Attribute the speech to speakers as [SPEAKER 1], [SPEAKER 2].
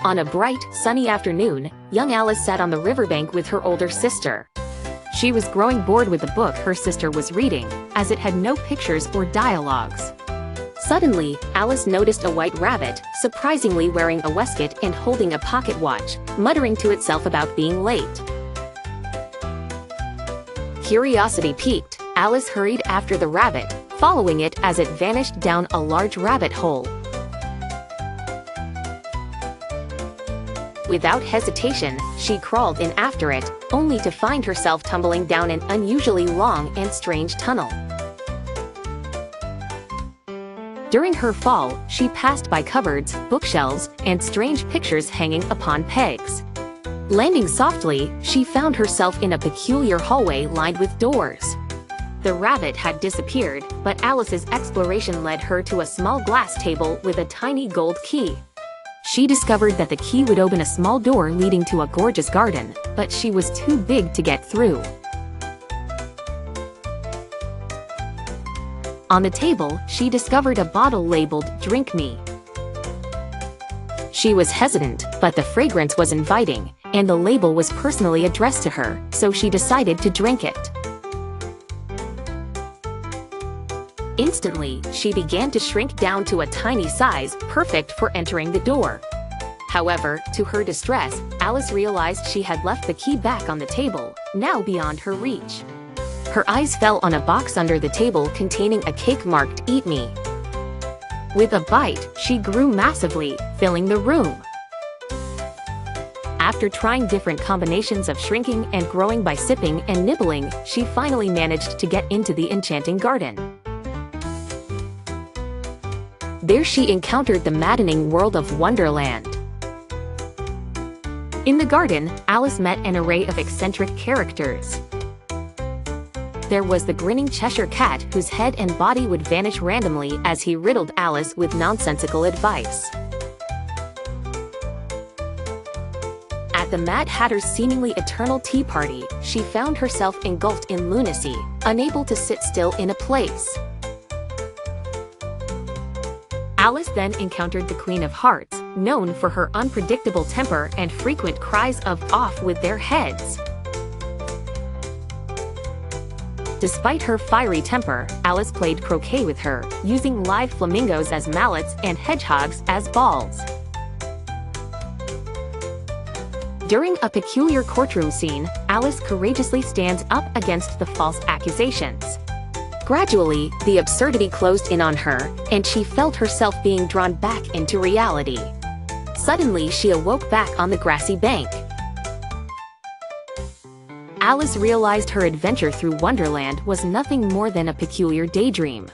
[SPEAKER 1] On a bright, sunny afternoon, young Alice sat on the riverbank with her older sister. She was growing bored with the book her sister was reading, as it had no pictures or dialogues. Suddenly, Alice noticed a white rabbit, surprisingly wearing a waistcoat and holding a pocket watch, muttering to itself about being late. Curiosity piqued, Alice hurried after the rabbit, following it as it vanished down a large rabbit hole. Without hesitation, she crawled in after it, only to find herself tumbling down an unusually long and strange tunnel. During her fall, she passed by cupboards, bookshelves, and strange pictures hanging upon pegs. Landing softly, she found herself in a peculiar hallway lined with doors. The rabbit had disappeared, but Alice's exploration led her to a small glass table with a tiny gold key. She discovered that the key would open a small door leading to a gorgeous garden, but she was too big to get through. On the table, she discovered a bottle labeled "Drink Me." She was hesitant, but the fragrance was inviting, and the label was personally addressed to her, so she decided to drink it. Instantly, she began to shrink down to a tiny size, perfect for entering the door. However, to her distress, Alice realized she had left the key back on the table, now beyond her reach. Her eyes fell on a box under the table containing a cake marked "Eat Me." With a bite, she grew massively, filling the room. After trying different combinations of shrinking and growing by sipping and nibbling, she finally managed to get into the enchanting garden. There she encountered the maddening world of Wonderland. In the garden, Alice met an array of eccentric characters. There was the grinning Cheshire Cat whose head and body would vanish randomly as he riddled Alice with nonsensical advice. At the Mad Hatter's seemingly eternal tea party, she found herself engulfed in lunacy, unable to sit still in a place. Alice then encountered the Queen of Hearts, known for her unpredictable temper and frequent cries of "off with their heads." Despite her fiery temper, Alice played croquet with her, using live flamingos as mallets and hedgehogs as balls. During a peculiar courtroom scene, Alice courageously stands up against the false accusations. Gradually, the absurdity closed in on her, and she felt herself being drawn back into reality. Suddenly, she awoke back on the grassy bank. Alice realized her adventure through Wonderland was nothing more than a peculiar daydream.